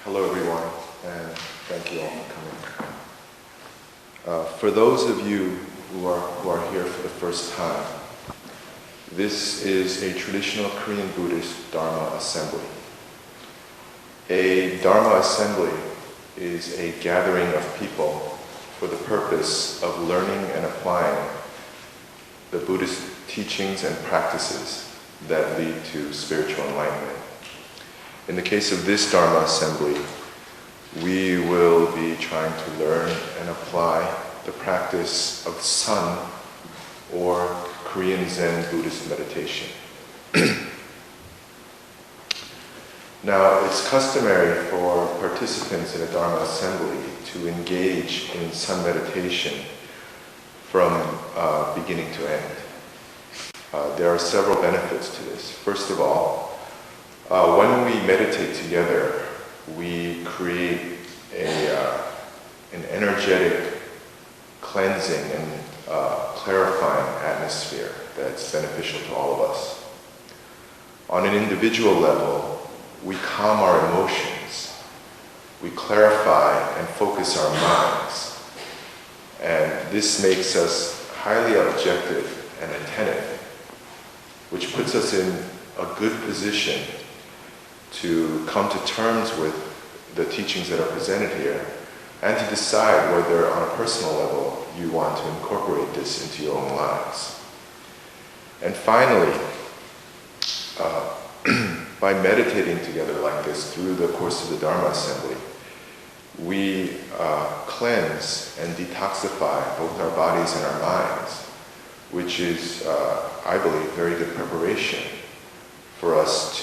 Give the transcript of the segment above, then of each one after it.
Hello everyone, and thank you all for coming. For those of you who are here for the first time, this is a traditional Korean Buddhist Dharma assembly. A Dharma assembly is a gathering of people for the purpose of learning and applying the Buddhist teachings and practices that lead to spiritual enlightenment. In the case of this Dharma assembly, we will be trying to learn and apply the practice of Sun, or Korean Zen Buddhist meditation. Now, it's customary for participants in a Dharma assembly to engage in Sun meditation from beginning to end. There are several benefits to this. First of all, when we meditate together, we create an energetic, cleansing, and clarifying atmosphere that's beneficial to all of us. On an individual level, we calm our emotions, we clarify and focus our minds, and this makes us highly objective and attentive, which puts us in a good position to come to terms with the teachings that are presented here and to decide whether on a personal level you want to incorporate this into your own lives. And finally, by meditating together like this through the course of the Dharma assembly, we cleanse and detoxify both our bodies and our minds, which is, I believe, very good preparation for us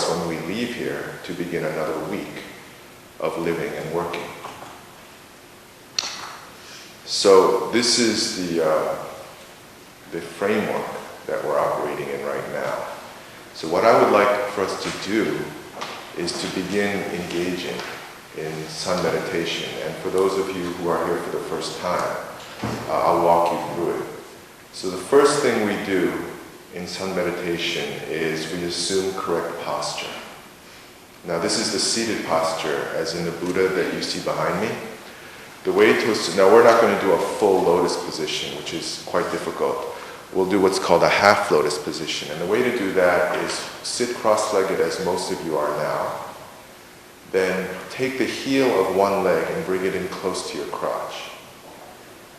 when we leave here to begin another week of living and working. So this is the framework that we're operating in right now. So what I would like for us to do is to begin engaging in Sun meditation. And for those of you who are here for the first time, I'll walk you through it. So the first thing we do in Sun meditation is we assume correct posture. Now this is the seated posture, as in the Buddha that you see behind me. The way to assume, now we're not going to do a full lotus position, which is quite difficult. We'll do what's called a half lotus position. And the way to do that is sit cross-legged as most of you are now. Then take the heel of one leg and bring it in close to your crotch.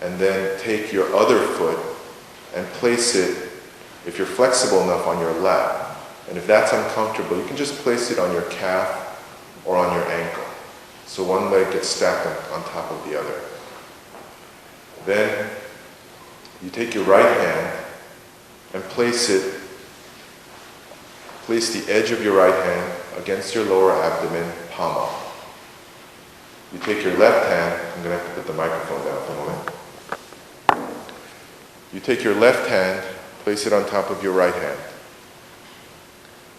And then take your other foot and place it, if you're flexible enough, on your lap. And if that's uncomfortable, you can just place it on your calf or on your ankle. So one leg gets stacked on top of the other. Then you take your right hand and place the edge of your right hand against your lower abdomen, palm up. You take your left hand, I'm going to have to put the microphone down for a moment. You take your left hand, place it on top of your right hand.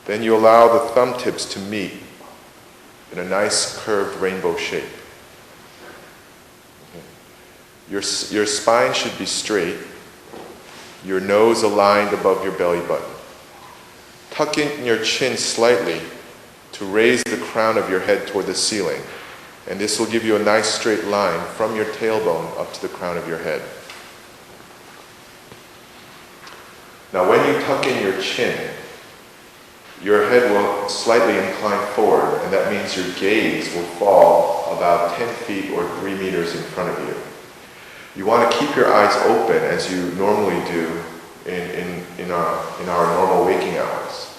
Then you allow the thumb tips to meet in a nice curved rainbow shape. Your spine should be straight, your nose aligned above your belly button. Tuck in your chin slightly to raise the crown of your head toward the ceiling, and this will give you a nice straight line from your tailbone up to the crown of your head. Now when you tuck in your chin, your head will slightly incline forward, and that means your gaze will fall about 10 feet or 3 meters in front of you. You want to keep your eyes open as you normally do in our normal waking hours.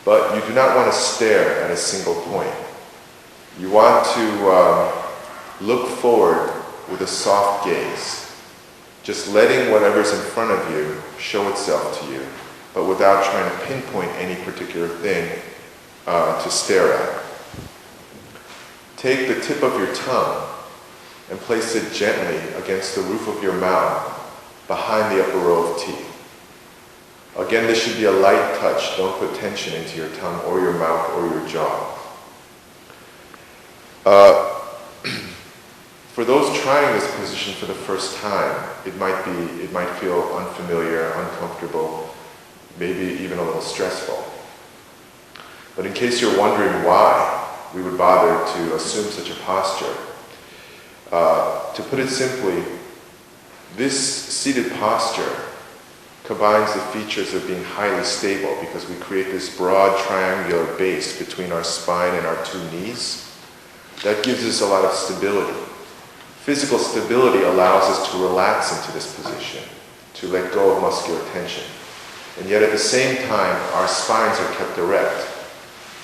But you do not want to stare at a single point. You want to look forward with a soft gaze, just letting whatever's in front of you show itself to you, but without trying to pinpoint any particular thing to stare at. Take the tip of your tongue and place it gently against the roof of your mouth behind the upper row of teeth. Again, this should be a light touch. Don't put tension into your tongue or your mouth or your jaw. For those trying this position for the first time, it might feel unfamiliar, uncomfortable, maybe even a little stressful. But in case you're wondering why, we would bother to assume such a posture. To put it simply, this seated posture combines the features of being highly stable because we create this broad triangular base between our spine and our two knees. That gives us a lot of stability. Physical stability allows us to relax into this position, to let go of muscular tension. And yet at the same time, our spines are kept erect.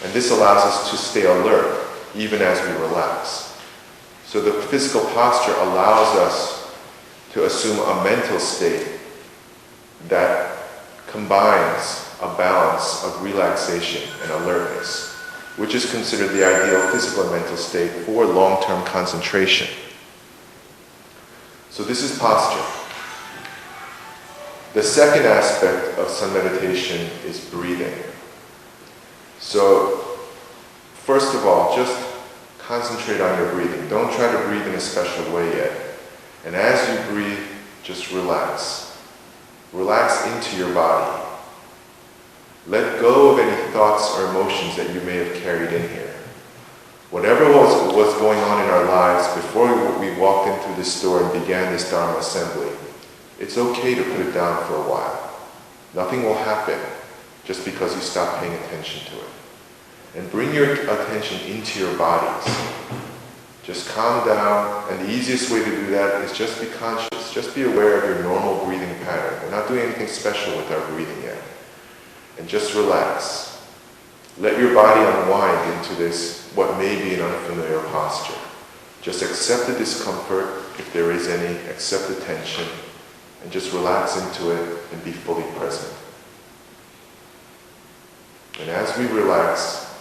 And this allows us to stay alert even as we relax. So the physical posture allows us to assume a mental state that combines a balance of relaxation and alertness, which is considered the ideal physical and mental state for long-term concentration. So this is posture. The second aspect of sun meditation is breathing. So, first of all, just concentrate on your breathing. Don't try to breathe in a special way yet. And as you breathe, just relax. Relax into your body. Let go of any thoughts or emotions that you may have carried in here. Whatever was going on in our lives before we walked in through this door and began this Dharma assembly, it's okay to put it down for a while. Nothing will happen just because you stop paying attention to it. And bring your attention into your bodies. Just calm down, and the easiest way to do that is just be conscious. Just be aware of your normal breathing pattern. We're not doing anything special with our breathing yet. And just relax. Let your body unwind into this, what may be an unfamiliar posture. Just accept the discomfort, if there is any, accept the tension, and just relax into it and be fully present. And as we relax,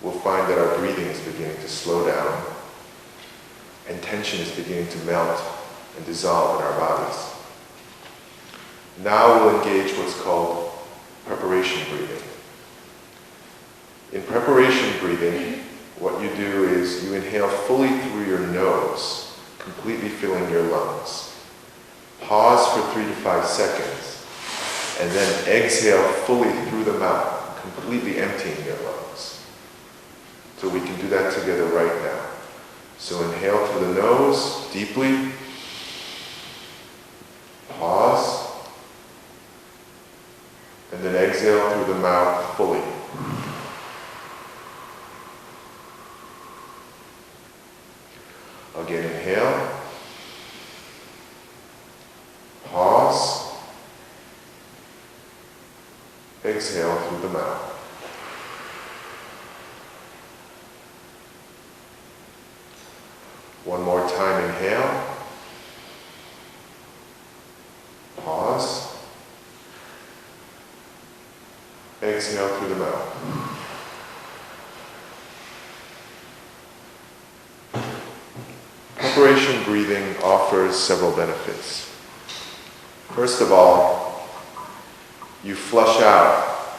we'll find that our breathing is beginning to slow down and tension is beginning to melt and dissolve in our bodies. Now we'll engage what's called preparation breathing. In preparation breathing, what you do is you inhale fully through your nose, completely filling your lungs. Pause for 3 to 5 seconds, and then exhale fully through the mouth, completely emptying your lungs. So we can do that together right now. So inhale through the nose, deeply. Pause. And then exhale through the mouth fully. Again, inhale. Pause. Exhale through the mouth. One more time, inhale. Pause. Exhale through the mouth. Preparation breathing offers several benefits. First of all, you flush out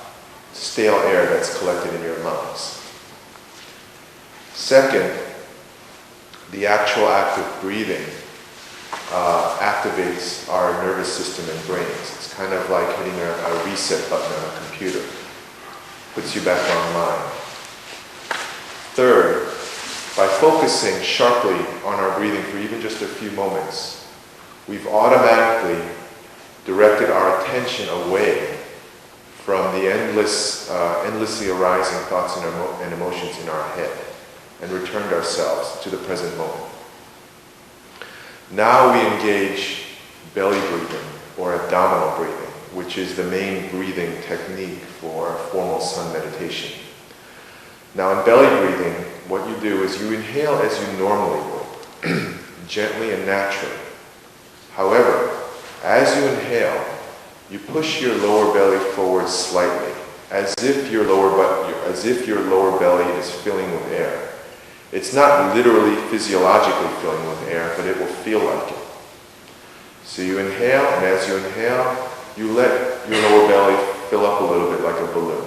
stale air that's collected in your lungs. Second, the actual act of breathing activates our nervous system and brains. It's kind of like hitting a reset button on a computer. Puts you back online. Third, by focusing sharply on our breathing for even just a few moments, we've automatically directed our attention away from the endlessly arising thoughts and emotions in our head, and returned ourselves to the present moment. Now we engage belly breathing or abdominal breathing, which is the main breathing technique for formal sun meditation. Now in belly breathing, what you do is you inhale as you normally would, gently and naturally. However, as you inhale, you push your lower belly forward slightly, as if your lower belly is filling with air. It's not literally physiologically filling with air, but it will feel like it. So you inhale, and as you inhale, you let your lower belly fill up a little bit like a balloon.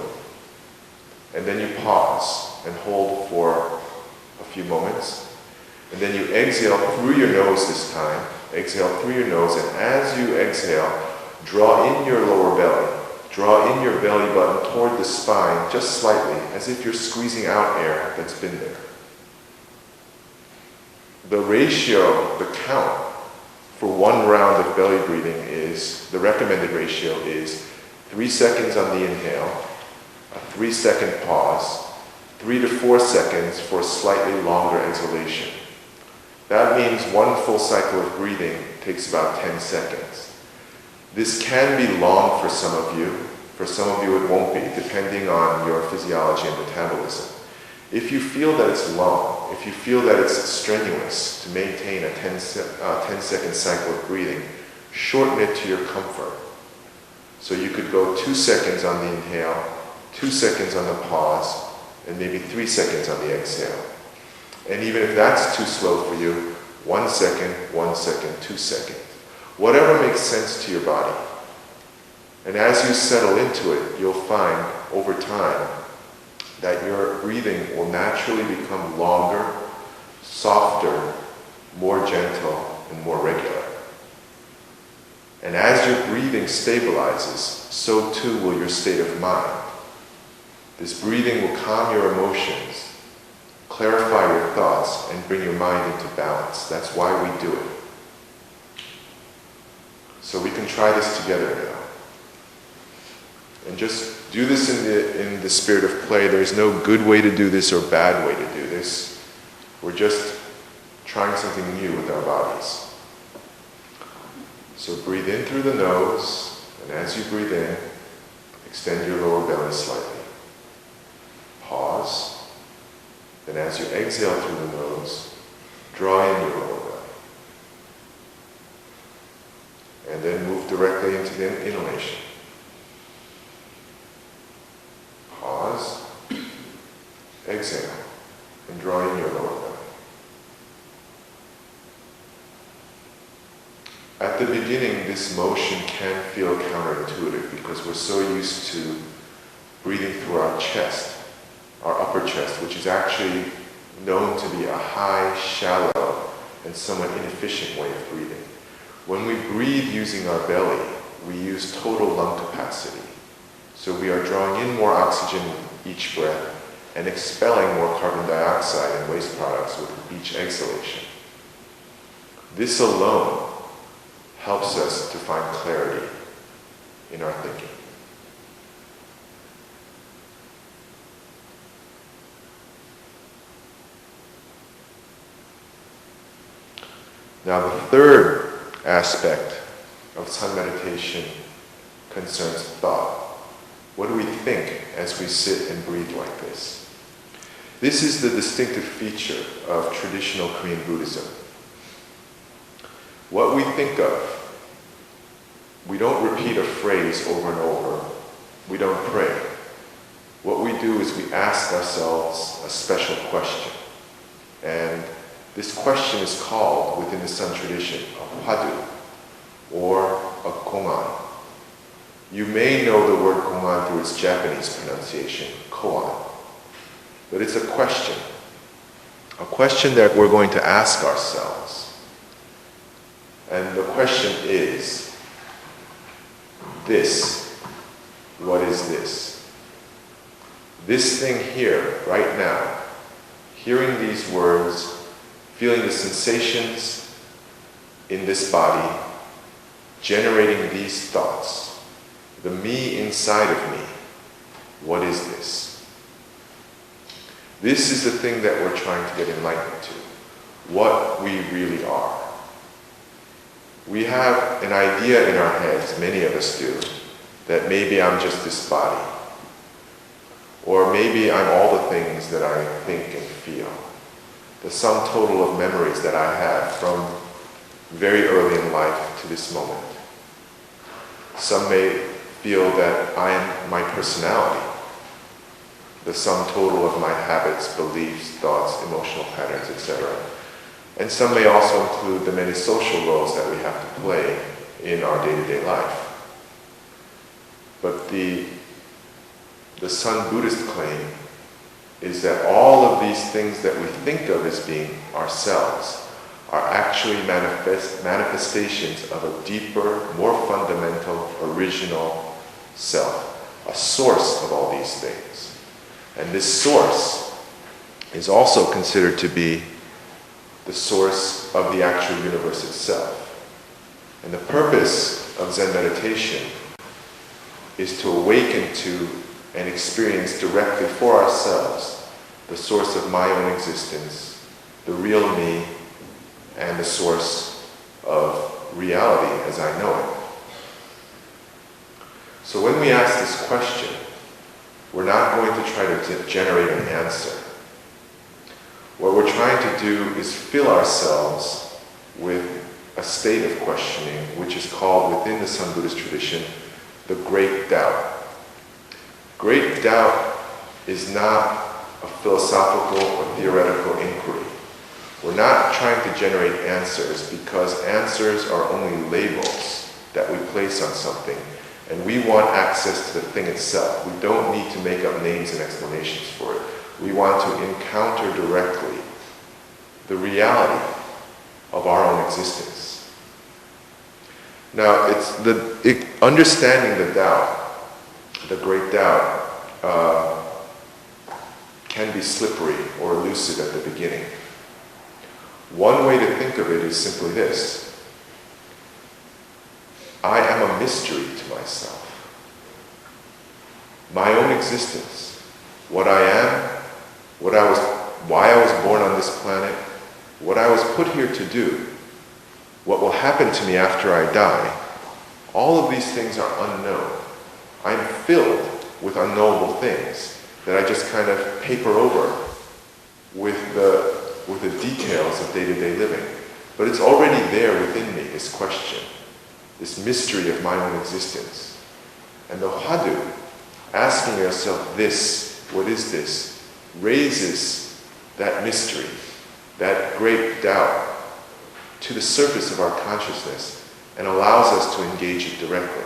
And then you pause and hold for a few moments. And then you exhale through your nose this time. Exhale through your nose, and as you exhale, draw in your lower belly. Draw in your belly button toward the spine just slightly, as if you're squeezing out air that's been there. The ratio, the count for one round of belly breathing is, the recommended ratio is 3 seconds on the inhale, a 3-second pause, 3 to 4 seconds for slightly longer exhalation. That means one full cycle of breathing takes about 10 seconds. This can be long for some of you. For some of you it won't be, depending on your physiology and metabolism. If you feel that it's long, if you feel that it's strenuous to maintain a 10-second cycle of breathing, shorten it to your comfort. So you could go 2 seconds on the inhale, 2 seconds on the pause, and maybe 3 seconds on the exhale. And even if that's too slow for you, 1 second, 1 second, 2 seconds. Whatever makes sense to your body. And as you settle into it, you'll find over time that your breathing will naturally become longer, softer, more gentle, and more regular. And as your breathing stabilizes, so too will your state of mind. This breathing will calm your emotions, clarify your thoughts, and bring your mind into balance. That's why we do it. So we can try this together now. And just do this in the spirit of play. There's no good way to do this or bad way to do this. We're just trying something new with our bodies. So breathe in through the nose, and as you breathe in, extend your lower belly slightly. Pause. Then as you exhale through the nose, draw in your lower belly. And then move directly into the inhalation. Pause, exhale, and draw in your lower belly. At the beginning, this motion can feel counterintuitive because we're so used to breathing through our chest, our upper chest, which is actually known to be a high, shallow, and somewhat inefficient way of breathing. When we breathe using our belly, we use total lung capacity. So we are drawing in more oxygen with each breath and expelling more carbon dioxide and waste products with each exhalation. This alone helps us to find clarity in our thinking. Now the third aspect of sun meditation concerns thought. What do we think as we sit and breathe like this? This is the distinctive feature of traditional Korean Buddhism. What we think of, we don't repeat a phrase over and over. We don't pray. What we do is we ask ourselves a special question. And this question is called, within the Sun tradition, a hwadu, or a kongan. You may know the word kongan through its Japanese pronunciation, koan. But it's a question that we're going to ask ourselves. And the question is, this, what is this? This thing here, right now, hearing these words, feeling the sensations in this body, generating these thoughts, the me inside of me, what is this? This is the thing that we're trying to get enlightened to, what we really are. We have an idea in our heads, many of us do, that maybe I'm just this body, or maybe I'm all the things that I think and feel, the sum total of memories that I have from very early in life to this moment. Some may feel that I am my personality, the sum total of my habits, beliefs, thoughts, emotional patterns, etc. And some may also include the many social roles that we have to play in our day-to-day life. But the Sun Buddhist claim is that all of these things that we think of as being ourselves are actually manifestations of a deeper, more fundamental, original self. a source of all these things. And this source is also considered to be the source of the actual universe itself. And the purpose of Zen meditation is to awaken to and experience directly for ourselves the source of my own existence, the real me, and the source of reality as I know it. So when we ask this question, we're not going to try to generate an answer. What we're trying to do is fill ourselves with a state of questioning, which is called within the Sun Buddhist tradition, the great doubt. Great doubt is not a philosophical or theoretical inquiry. We're not trying to generate answers because answers are only labels that we place on something, and we want access to the thing itself. We don't need to make up names and explanations for it. We want to encounter directly the reality of our own existence. Now, understanding the doubt, the great doubt, can be slippery or elusive at the beginning. One way to think of it is simply this: I am a mystery to myself. My own existence, what I am, why I was born on this planet, what I was put here to do, what will happen to me after I die, all of these things are unknown. I'm filled with unknowable things that I just kind of paper over with the details of day-to-day living. But it's already there within me, this question, this mystery of my own existence. And the hadu, asking yourself this, what is this, raises that mystery, that great doubt, to the surface of our consciousness and allows us to engage it directly.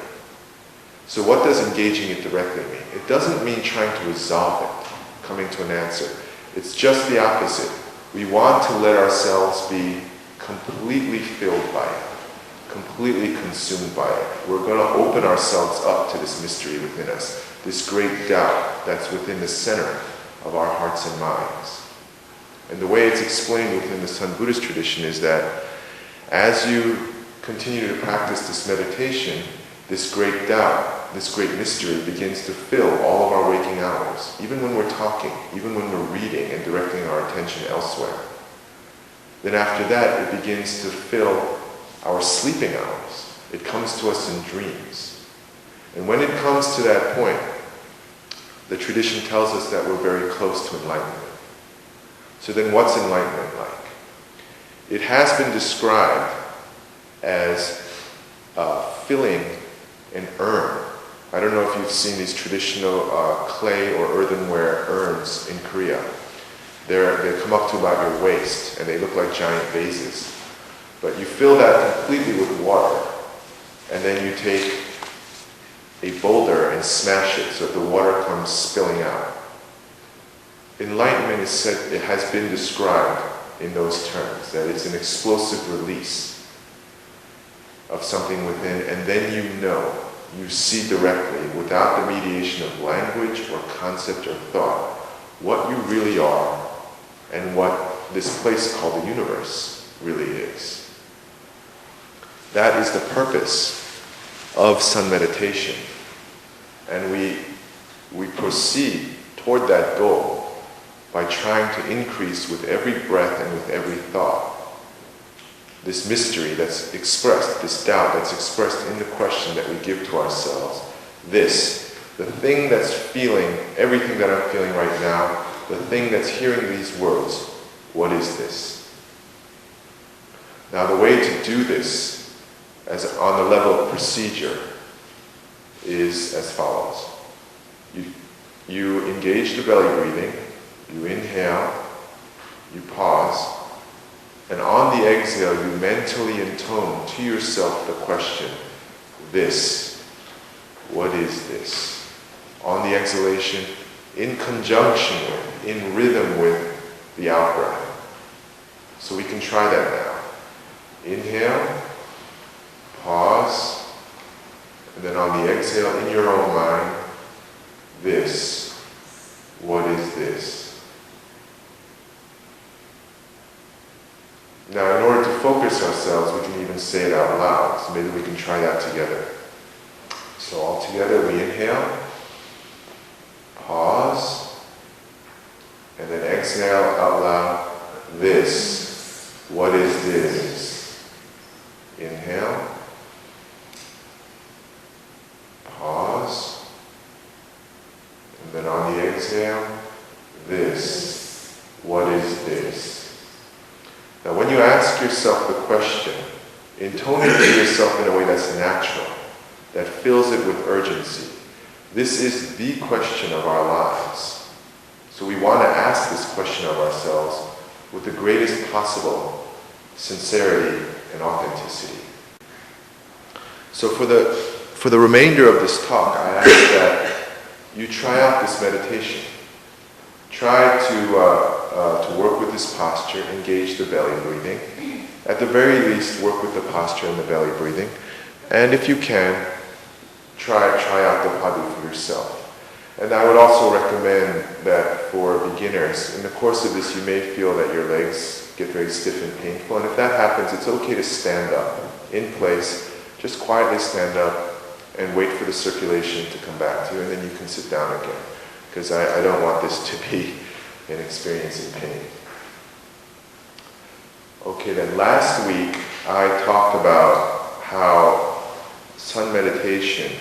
So what does engaging it directly mean? It doesn't mean trying to resolve it, coming to an answer. It's just the opposite. We want to let ourselves be completely filled by it, completely consumed by it. We're going to open ourselves up to this mystery within us, this great doubt that's within the center of our hearts and minds. And the way it's explained within the Sun Buddhist tradition is that as you continue to practice this meditation, this great doubt, this great mystery begins to fill all of our waking hours, even when we're talking, even when we're reading and directing our attention elsewhere. Then after that, it begins to fill our sleeping hours. It comes to us in dreams. And when it comes to that point, the tradition tells us that we're very close to enlightenment. So then what's enlightenment like? It has been described as filling an urn. I don't know if you've seen these traditional clay or earthenware urns in Korea. They come up to about your waist and they look like giant vases. But you fill that completely with water, and then you take a boulder and smash it so that the water comes spilling out. Enlightenment is said, it has been described in those terms, that it's an explosive release of something within, and then you see directly, without the mediation of language or concept or thought, what you really are and what this place called the universe really is. That is the purpose of sun meditation. And we proceed toward that goal by trying to increase with every breath and with every thought this mystery that's expressed, this doubt that's expressed in the question that we give to ourselves. This, the thing that's feeling everything that I'm feeling right now, the thing that's hearing these words, what is this? Now the way to do this, as on the level of procedure, is as follows. You engage the belly breathing, you inhale, you pause, and on the exhale you mentally intone to yourself the question, this, what is this? On the exhalation, in conjunction with, in rhythm with the out-breath. So we can try that now. Inhale, pause, and then on the exhale, in your own mind, this. What is this? Now, in order to focus ourselves, we can even say it out loud. So maybe we can try that together. So all together, we inhale, pause, and then exhale out loud. This. What is this? Inhale. Pause. And then on the exhale, this. What is this? Now when you ask yourself the question, intone it to yourself in a way that's natural, that fills it with urgency. This is the question of our lives. So we want to ask this question of ourselves with the greatest possible sincerity and authenticity. So for the remainder of this talk, I ask that you try out this meditation. Try to work with this posture, engage the belly breathing. At the very least, work with the posture and the belly breathing. And if you can, try out the padu for yourself. And I would also recommend that for beginners, in the course of this, you may feel that your legs get very stiff and painful. And if that happens, it's okay to stand up in place. Just quietly stand up and wait for the circulation to come back to you, and then you can sit down again. Because I don't want this to be an experience in pain. Okay, then last week I talked about how sun meditation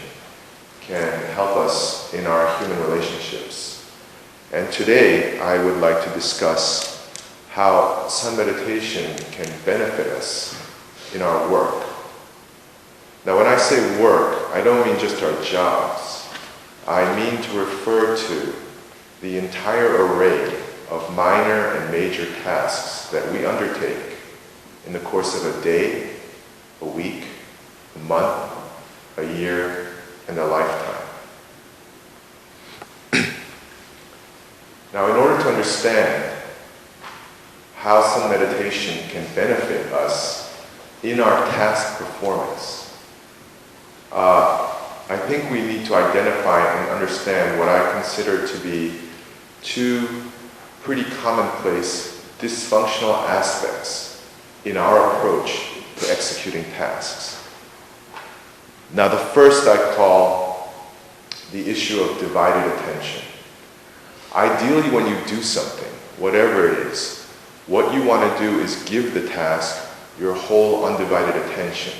can help us in our human relationships. And today I would like to discuss how sun meditation can benefit us in our work. Now when I say work, I don't mean just our jobs. I mean to refer to the entire array of minor and major tasks that we undertake in the course of a day, a week, a month, a year, and a lifetime. Now, in order to understand how sun meditation can benefit us in our task performance, I think we need to identify and understand what I consider to be two pretty commonplace dysfunctional aspects in our approach to executing tasks. Now, the first I call the issue of divided attention. Ideally, when you do something, whatever it is, what you want to do is give the task your whole undivided attention.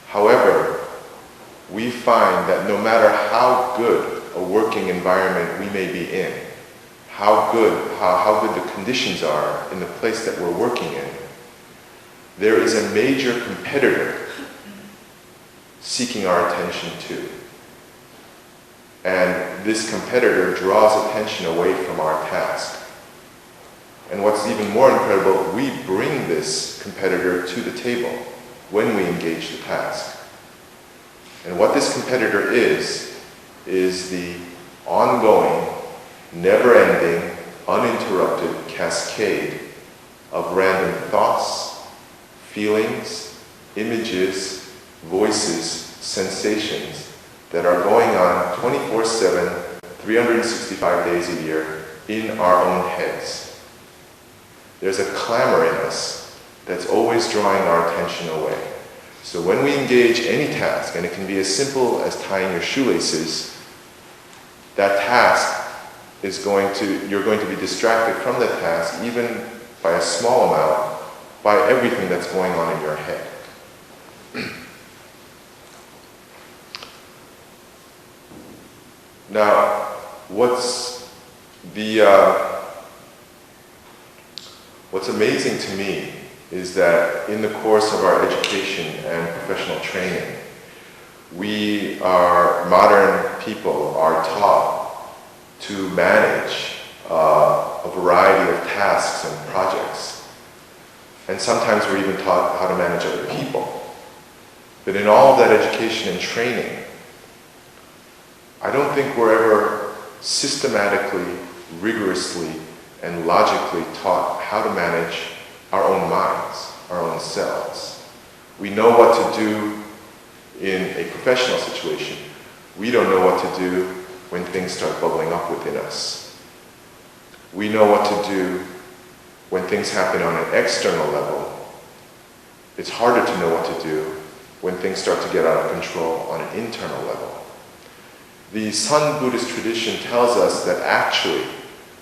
However, we find that no matter how good a working environment we may be in, how good the conditions are in the place that we're working in, there is a major competitor seeking our attention too. And this competitor draws attention away from our task. And what's even more incredible, we bring this competitor to the table when we engage the task. And what this competitor is the ongoing, never-ending, uninterrupted cascade of random thoughts, feelings, images, voices, sensations that are going on 24/7, 365 days a year in our own heads. There's a clamor in us that's always drawing our attention away. So when we engage any task, and it can be as simple as tying your shoelaces, that task you're going to be distracted from the task, even by a small amount, by everything that's going on in your head. Now, what's amazing to me is that in the course of our education and professional training, modern people are taught to manage a variety of tasks and projects. And sometimes we're even taught how to manage other people. But in all of that education and training, I don't think we're ever systematically, rigorously, and logically taught how to manage our own minds, our own selves. We know what to do in a professional situation. We don't know what to do when things start bubbling up within us. We know what to do when things happen on an external level. It's harder to know what to do when things start to get out of control on an internal level. The Sun Buddhist tradition tells us that actually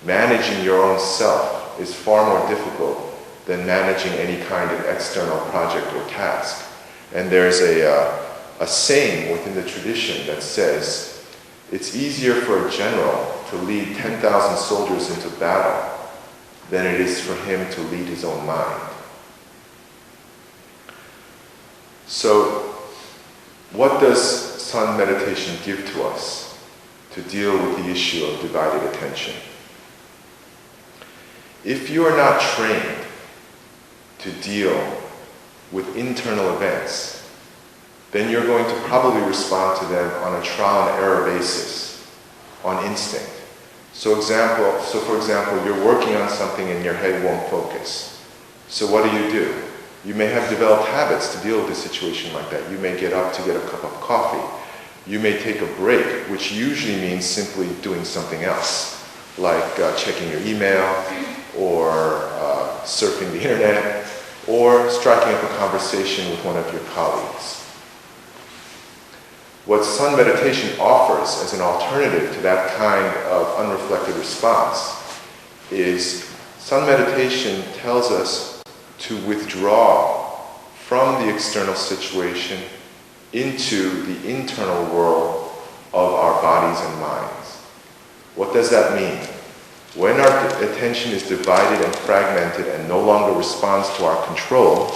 managing your own self is far more difficult than managing any kind of external project or task. And there's a saying within the tradition that says, it's easier for a general to lead 10,000 soldiers into battle than it is for him to lead his own mind. So, what does Sun meditation give to us to deal with the issue of divided attention? If you are not trained to deal with internal events, then you're going to probably respond to them on a trial and error basis, on instinct. So for example, you're working on something and your head won't focus. So what do? You may have developed habits to deal with a situation like that. You may get up to get a cup of coffee. You may take a break, which usually means simply doing something else, like checking your email, or surfing the internet, or striking up a conversation with one of your colleagues. What Sun meditation offers as an alternative to that kind of unreflected response is Sun meditation tells us to withdraw from the external situation into the internal world of our bodies and minds. What does that mean? When our attention is divided and fragmented and no longer responds to our control,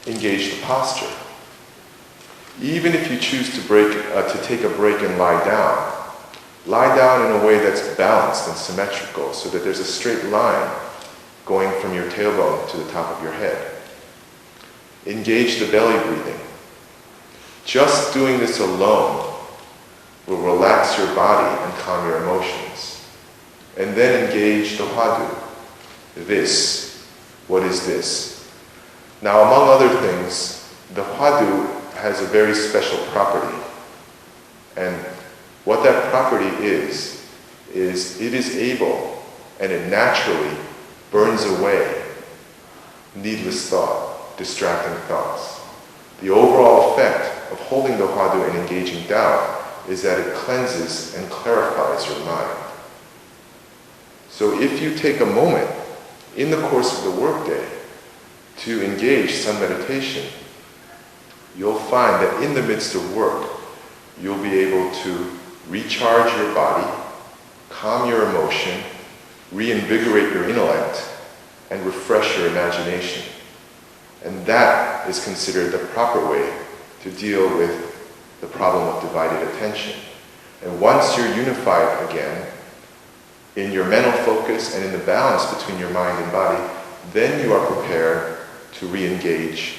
engage the posture. Even if you choose to take a break and lie down in a way that's balanced and symmetrical so that there's a straight line going from your tailbone to the top of your head. Engage the belly breathing. Just doing this alone will relax your body and calm your emotions. And then engage the hwadu. This. What is this? Now, among other things, the hwadu has a very special property. And what that property is it is able and it naturally burns away needless thought, distracting thoughts. The overall effect of holding the hwadu and engaging doubt is that it cleanses and clarifies your mind. So if you take a moment in the course of the workday to engage Sun meditation, you'll find that in the midst of work, you'll be able to recharge your body, calm your emotion, reinvigorate your intellect, and refresh your imagination. And that is considered the proper way to deal with the problem of divided attention. And once you're unified again, in your mental focus and in the balance between your mind and body, then you are prepared to re-engage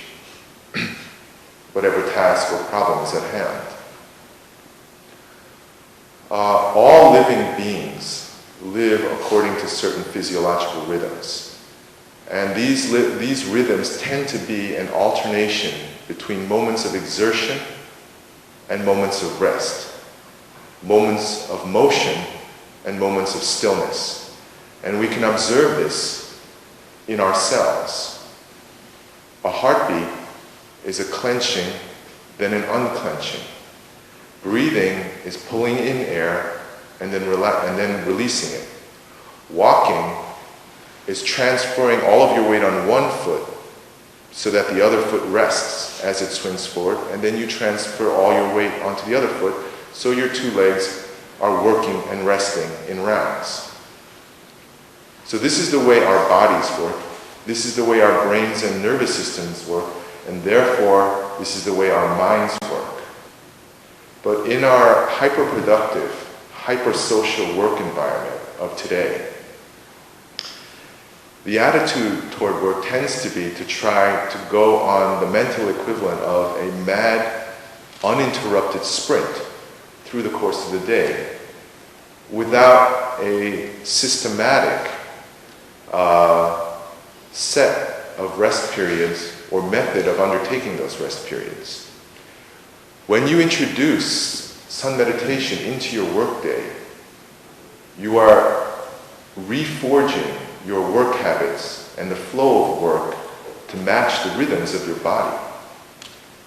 whatever task or problem is at hand. All living beings live according to certain physiological rhythms. And these rhythms tend to be an alternation between moments of exertion and moments of rest, moments of motion and moments of stillness. And we can observe this in ourselves. A heartbeat is a clenching, then an unclenching. Breathing is pulling in air and then releasing it. Walking is transferring all of your weight on one foot so that the other foot rests as it swings forward, and then you transfer all your weight onto the other foot so your two legs are working and resting in rounds. So this is the way our bodies work. This is the way our brains and nervous systems work, and therefore this is the way our minds work. But in our hyperproductive, hypersocial work environment of today, the attitude toward work tends to be to try to go on the mental equivalent of a mad, uninterrupted sprint through the course of the day without a systematic set of rest periods or method of undertaking those rest periods. When you introduce sun meditation into your workday, you are reforging your work habits and the flow of work to match the rhythms of your body.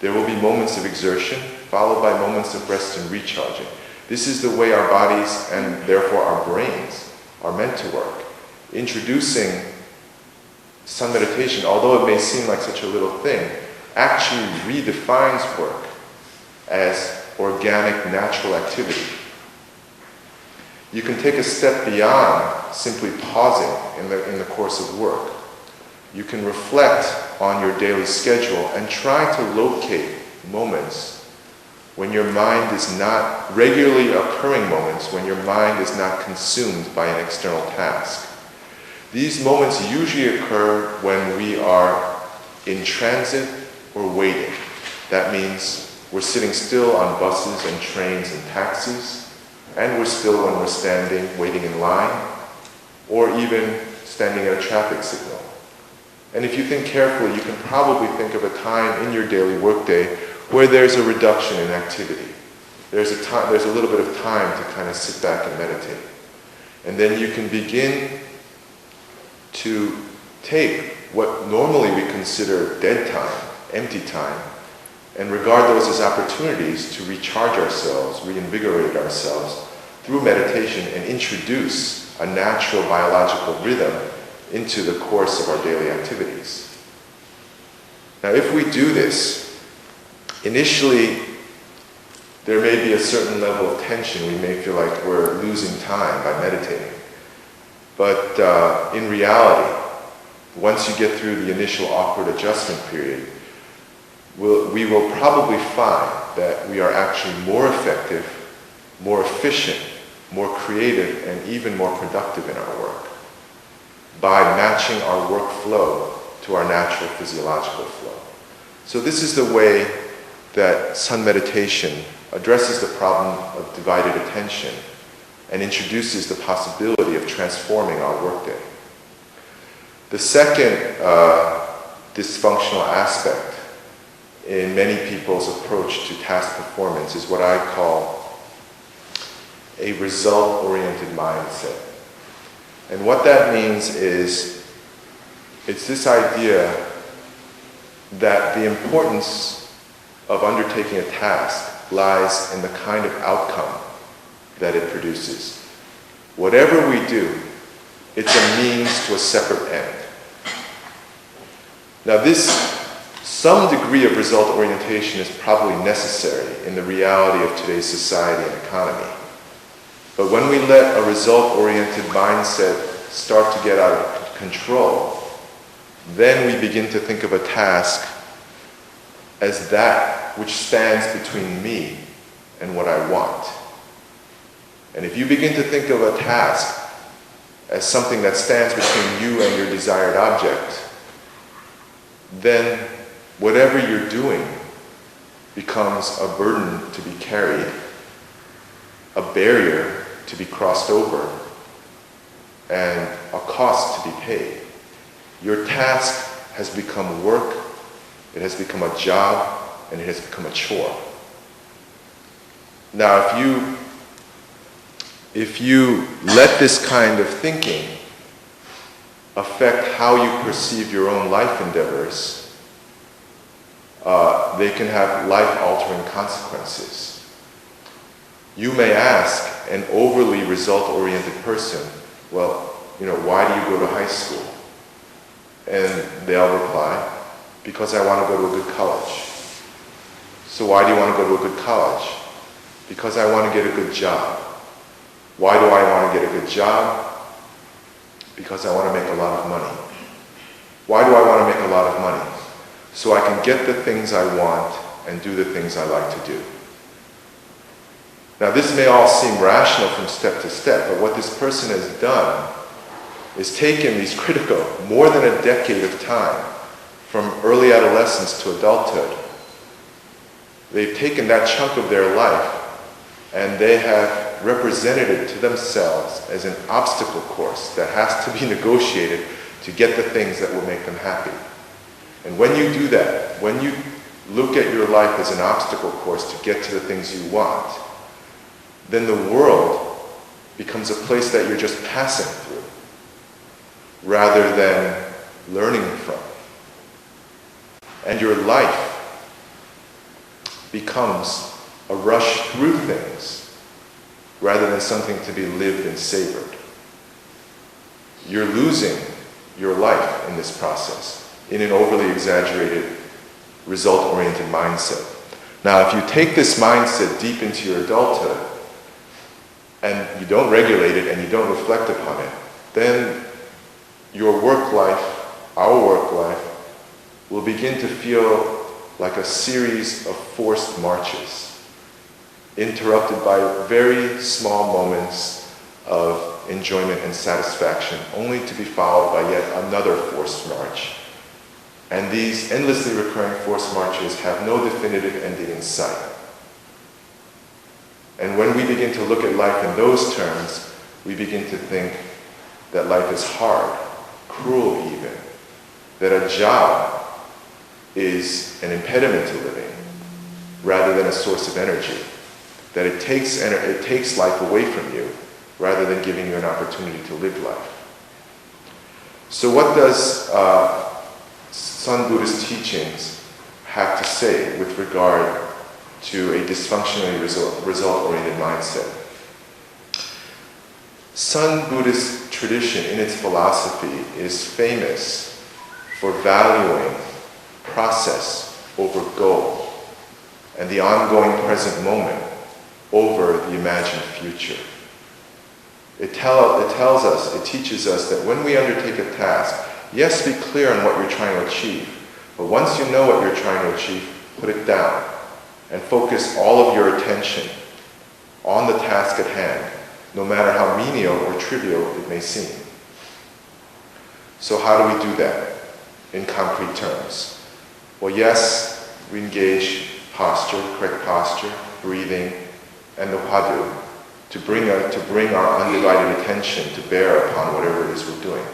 There will be moments of exertion, followed by moments of rest and recharging. This is the way our bodies, and therefore our brains, are meant to work. Introducing sun meditation, although it may seem like such a little thing, actually redefines work as organic, natural activity. You can take a step beyond simply pausing in the course of work. You can reflect on your daily schedule and try to locate moments when your mind is not, regularly occurring moments when your mind is not consumed by an external task. These moments usually occur when we are in transit or waiting. That means we're sitting still on buses and trains and taxis, and we're still when we're standing, waiting in line, or even standing at a traffic signal. And if you think carefully, you can probably think of a time in your daily workday where there's a reduction in activity. There's a little bit of time to kind of sit back and meditate. And then you can begin to take what normally we consider dead time, empty time, and regard those as opportunities to recharge ourselves, reinvigorate ourselves through meditation and introduce a natural biological rhythm into the course of our daily activities. Now, if we do this, initially, there may be a certain level of tension. We may feel like we're losing time by meditating. But in reality, once you get through the initial awkward adjustment period, we will probably find that we are actually more effective, more efficient, more creative, and even more productive in our work by matching our workflow to our natural physiological flow. So this is the way that sun meditation addresses the problem of divided attention and introduces the possibility of transforming our workday. The second dysfunctional aspect in many people's approach to task performance is what I call a result-oriented mindset. And what that means is, it's this idea that the importance of undertaking a task lies in the kind of outcome that it produces. Whatever we do, it's a means to a separate end. Now some degree of result orientation is probably necessary in the reality of today's society and economy. But when we let a result-oriented mindset start to get out of control, then we begin to think of a task as that which stands between me and what I want. And if you begin to think of a task as something that stands between you and your desired object, then whatever you're doing becomes a burden to be carried, a barrier to be crossed over, and a cost to be paid. Your task has become work, it has become a job, and it has become a chore. Now, if you let this kind of thinking affect how you perceive your own life endeavors, they can have life-altering consequences. You may ask an overly result-oriented person, well, why do you go to high school? And they'll reply, because I want to go to a good college. So why do you want to go to a good college? Because I want to get a good job. Why do I want to get a good job? Because I want to make a lot of money. Why do I want to make a lot of money? So I can get the things I want and do the things I like to do. Now, this may all seem rational from step to step, but what this person has done is taken these critical, more than a decade of time, from early adolescence to adulthood. They've taken that chunk of their life and they have represented it to themselves as an obstacle course that has to be negotiated to get the things that will make them happy. And when you do that, when you look at your life as an obstacle course to get to the things you want, then the world becomes a place that you're just passing through, rather than learning from. And your life becomes a rush through things, rather than something to be lived and savored. You're losing your life in this process, in an overly exaggerated, result-oriented mindset. Now, if you take this mindset deep into your adulthood, and you don't regulate it and you don't reflect upon it, then your work life, our work life, will begin to feel like a series of forced marches, interrupted by very small moments of enjoyment and satisfaction, only to be followed by yet another forced march. And these endlessly recurring forced marches have no definitive ending in sight. And when we begin to look at life in those terms, we begin to think that life is hard, cruel even, that a job is an impediment to living rather than a source of energy, that it takes life away from you rather than giving you an opportunity to live life. So what does Sun Buddhist teachings have to say with regard to a dysfunctionally result-oriented mindset? Sun Buddhist tradition in its philosophy is famous for valuing process over goal and the ongoing present moment over the imagined future. It teaches us that when we undertake a task, yes, be clear on what you're trying to achieve, but once you know what you're trying to achieve, put it down and focus all of your attention on the task at hand, no matter how menial or trivial it may seem. So how do we do that in concrete terms? Well, yes, we engage posture, correct posture, breathing, and the hwadu to bring our undivided attention to bear upon whatever it is we're doing.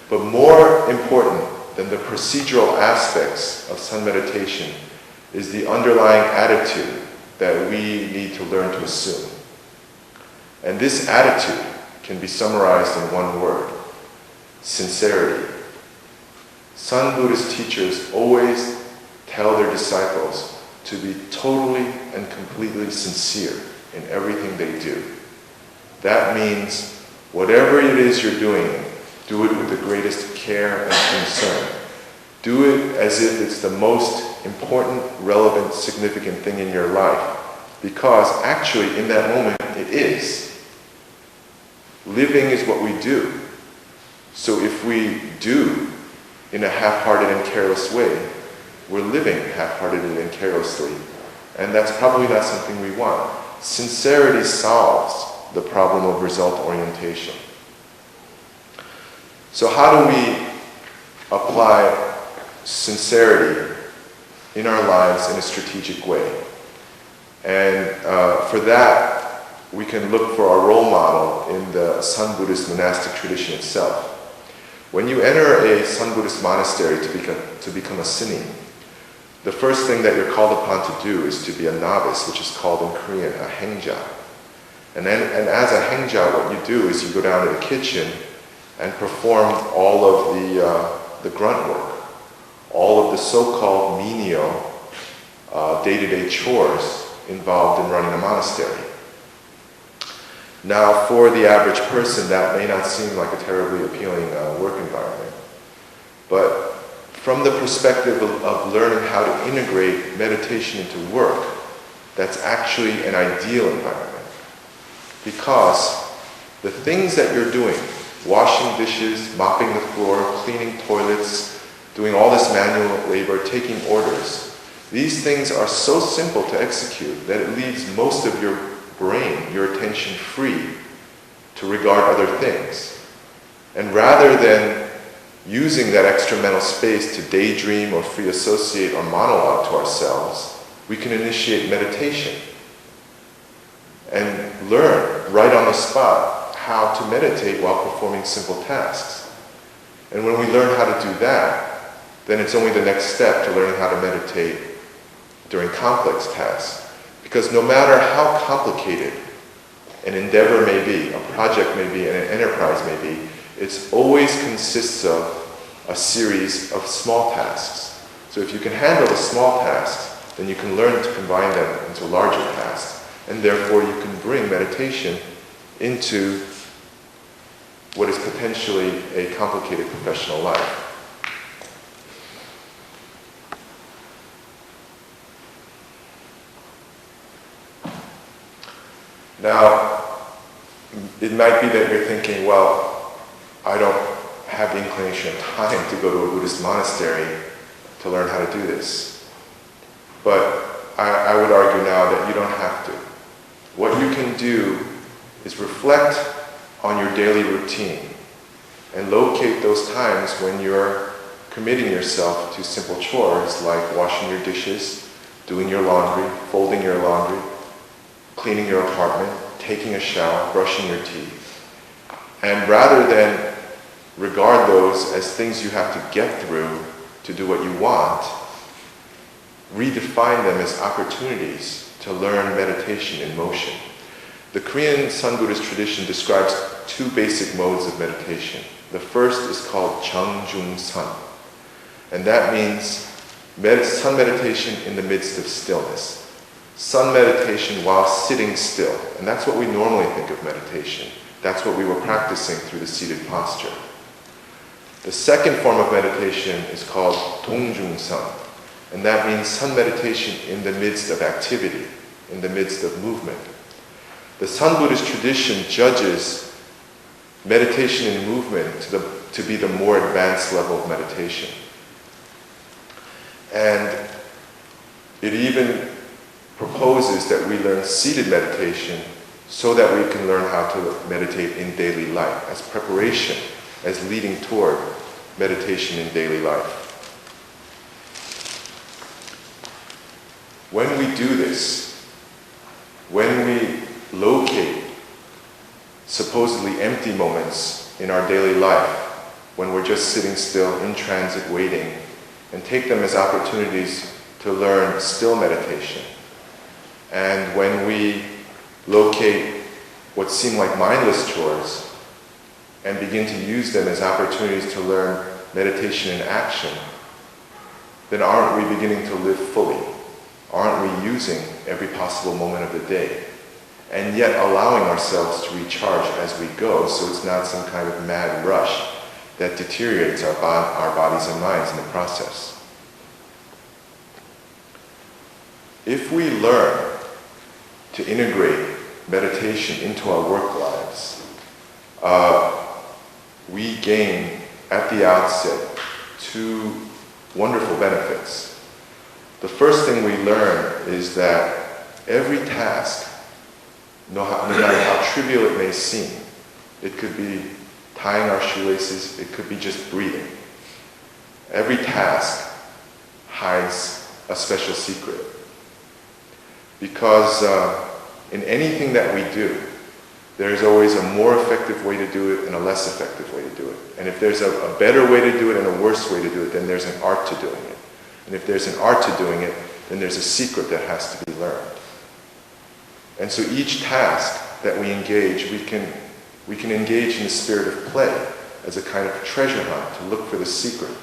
But more important than the procedural aspects of sun meditation is the underlying attitude that we need to learn to assume. And this attitude can be summarized in one word: sincerity. Sun Buddhist teachers always tell their disciples to be totally and completely sincere in everything they do. That means whatever it is you're doing, do it with the greatest care and concern. Do it as if it's the most important, relevant, significant thing in your life, because actually in that moment it is. Living is what we do. So if we do in a half-hearted and careless way, we're living half-heartedly and carelessly, and that's probably not something we want. Sincerity solves the problem of result orientation. So how do we apply sincerity in our lives in a strategic way? And for that, we can look for our role model in the Sun Buddhist monastic tradition itself. When you enter a Sun Buddhist monastery to become a sinin, the first thing that you're called upon to do is to be a novice, which is called in Korean a hengja. And as a hengja, what you do is you go down to the kitchen and perform all of the grunt work, all of the so-called menial day-to-day chores involved in running a monastery. Now, for the average person, that may not seem like a terribly appealing work environment. But from the perspective of learning how to integrate meditation into work, that's actually an ideal environment. Because the things that you're doing, washing dishes, mopping the floor, cleaning toilets, doing all this manual labor, taking orders, these things are so simple to execute that it leaves most of your brain, your attention free to regard other things. And rather than using that extra mental space to daydream or free associate or monologue to ourselves, we can initiate meditation and learn right on the spot how to meditate while performing simple tasks. And when we learn how to do that, then it's only the next step to learning how to meditate during complex tasks. Because no matter how complicated an endeavor may be, a project may be, and an enterprise may be, it always consists of a series of small tasks. So if you can handle the small tasks, then you can learn to combine them into larger tasks. And therefore you can bring meditation into what is potentially a complicated professional life. Now, it might be that you're thinking, well, I don't have the inclination of time to go to a Buddhist monastery to learn how to do this. But I would argue now that you don't have to. What you can do is reflect on your daily routine and locate those times when you're committing yourself to simple chores like washing your dishes, doing your laundry, folding your laundry, cleaning your apartment, taking a shower, brushing your teeth. And rather than regard those as things you have to get through to do what you want, redefine them as opportunities to learn meditation in motion. The Korean Sun Buddhist tradition describes two basic modes of meditation. The first is called Jeongjung Sun, and that means sun meditation in the midst of stillness. Sun meditation while sitting still, and that's what we normally think of meditation. That's what we were practicing through the seated posture. The second form of meditation is called Dongjung Sun, and that means sun meditation in the midst of activity, in the midst of movement. The Sun Buddhist tradition judges meditation in movement to be the more advanced level of meditation. And it even proposes that we learn seated meditation so that we can learn how to meditate in daily life, as preparation, as leading toward meditation in daily life. When we do this, when we locate supposedly empty moments in our daily life, when we're just sitting still in transit waiting, and take them as opportunities to learn still meditation, and when we locate what seem like mindless chores and begin to use them as opportunities to learn meditation in action, then aren't we beginning to live fully? Aren't we using every possible moment of the day? And yet allowing ourselves to recharge as we go, so it's not some kind of mad rush that deteriorates our bodies and minds in the process. If we learn to integrate meditation into our work lives, we gain at the outset two wonderful benefits. The first thing we learn is that every task, no matter how trivial it may seem, it could be tying our shoelaces, it could be just breathing. Every task hides a special secret. Because in anything that we do, there's always a more effective way to do it and a less effective way to do it. And if there's a better way to do it and a worse way to do it, then there's an art to doing it. And if there's an art to doing it, then there's a secret that has to be learned. And so each task that we engage, we can engage in the spirit of play as a kind of treasure hunt to look for the secret.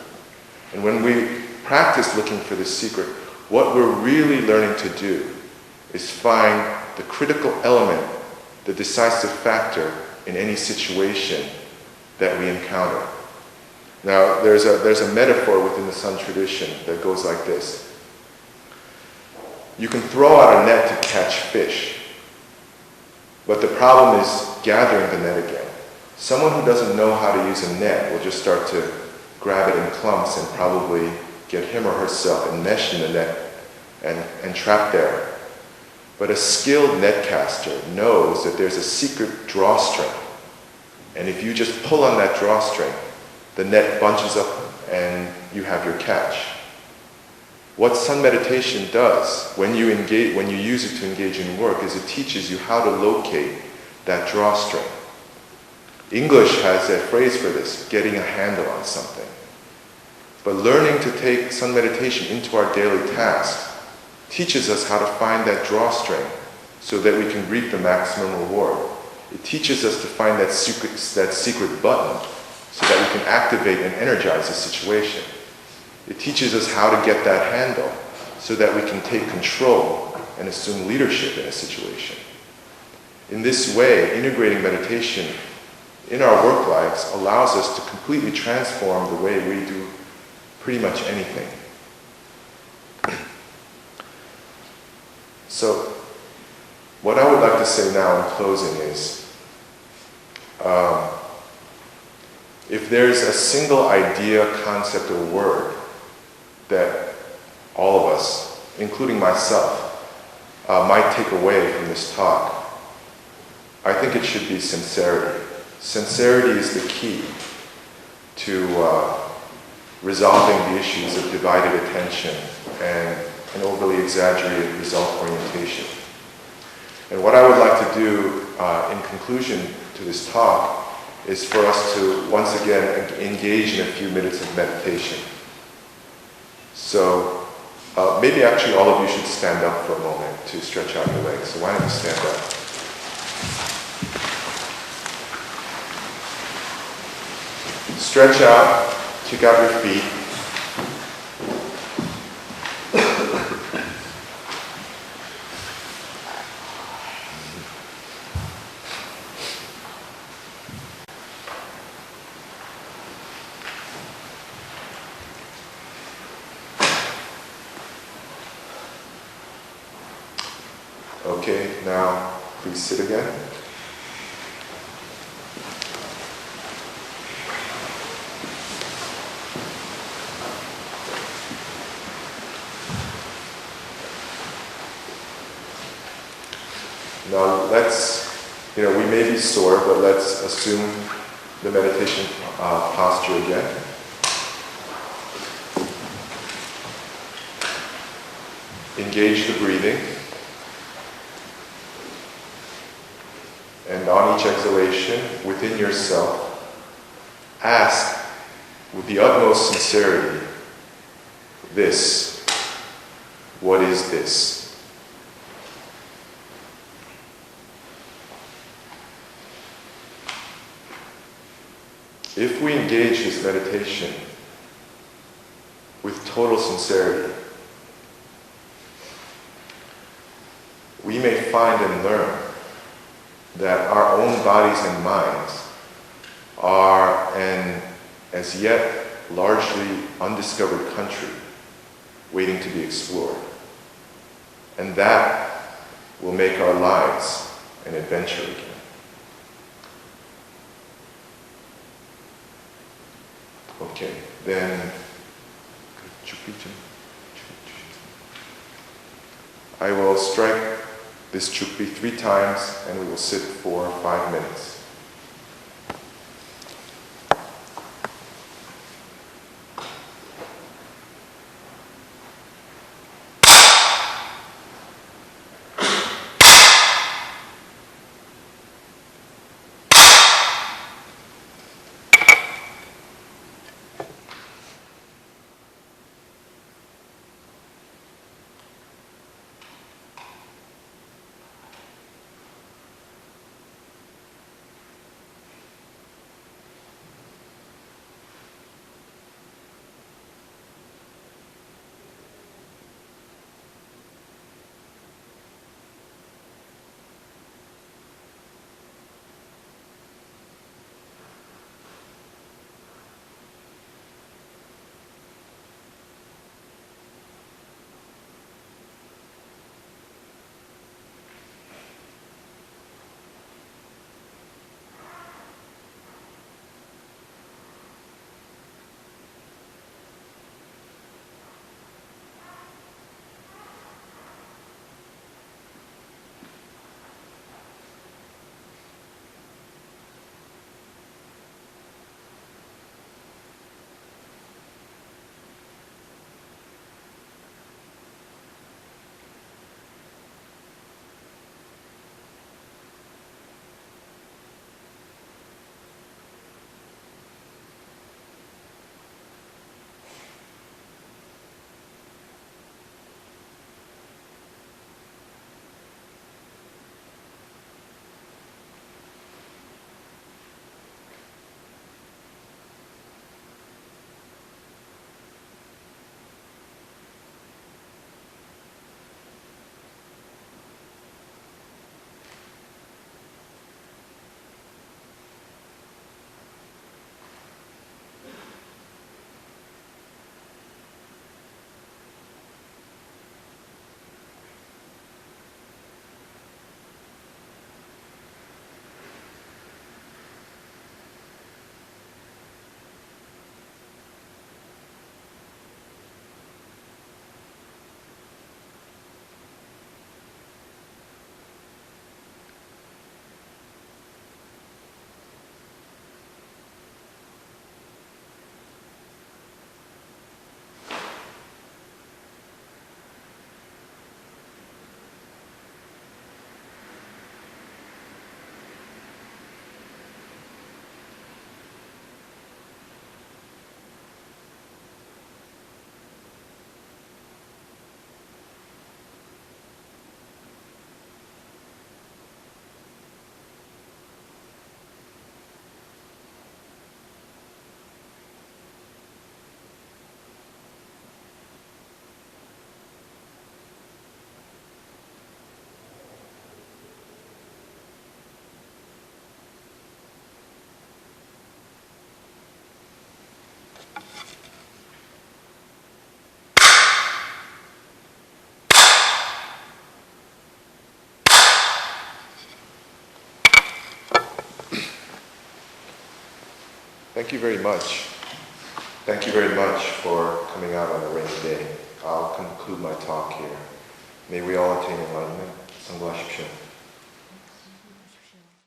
And when we practice looking for the secret, what we're really learning to do is find the critical element, the decisive factor in any situation that we encounter. Now, there's a metaphor within the Sun tradition that goes like this. You can throw out a net to catch fish, but the problem is gathering the net again. Someone who doesn't know how to use a net will just start to grab it in clumps and probably get him or herself enmeshed in the net and trapped there. But a skilled netcaster knows that there's a secret drawstring. And if you just pull on that drawstring, the net bunches up and you have your catch. What sun meditation does when you use it to engage in work is it teaches you how to locate that drawstring. English has a phrase for this, getting a handle on something. But learning to take sun meditation into our daily tasks teaches us how to find that drawstring so that we can reap the maximum reward. It teaches us to find that secret button so that we can activate and energize a situation. It teaches us how to get that handle so that we can take control and assume leadership in a situation. In this way, integrating meditation in our work lives allows us to completely transform the way we do pretty much anything. So, what I would like to say now in closing is, if there's a single idea, concept, or word that all of us, including myself, might take away from this talk, I think it should be sincerity. Sincerity is the key to resolving the issues of divided attention and an overly exaggerated result orientation. And what I would like to do in conclusion to this talk is for us to once again engage in a few minutes of meditation. So maybe actually all of you should stand up for a moment to stretch out your legs. So why don't you stand up? Stretch out, kick out your feet. Okay, now please sit again. Now we may be sore, but let's assume the meditation posture again. Engage the breathing. And on each exhalation, within yourself, ask with the utmost sincerity, this, what is this? If we engage this meditation with total sincerity, we may find and learn that our own bodies and minds are an as yet largely undiscovered country waiting to be explored. And that will make our lives an adventure again. Okay, then I will strike this chukpi 3 times and we will sit for 5 minutes. Thank you very much. Thank you very much for coming out on a rainy day. I'll conclude my talk here. May we all attain enlightenment. 성공하십시오.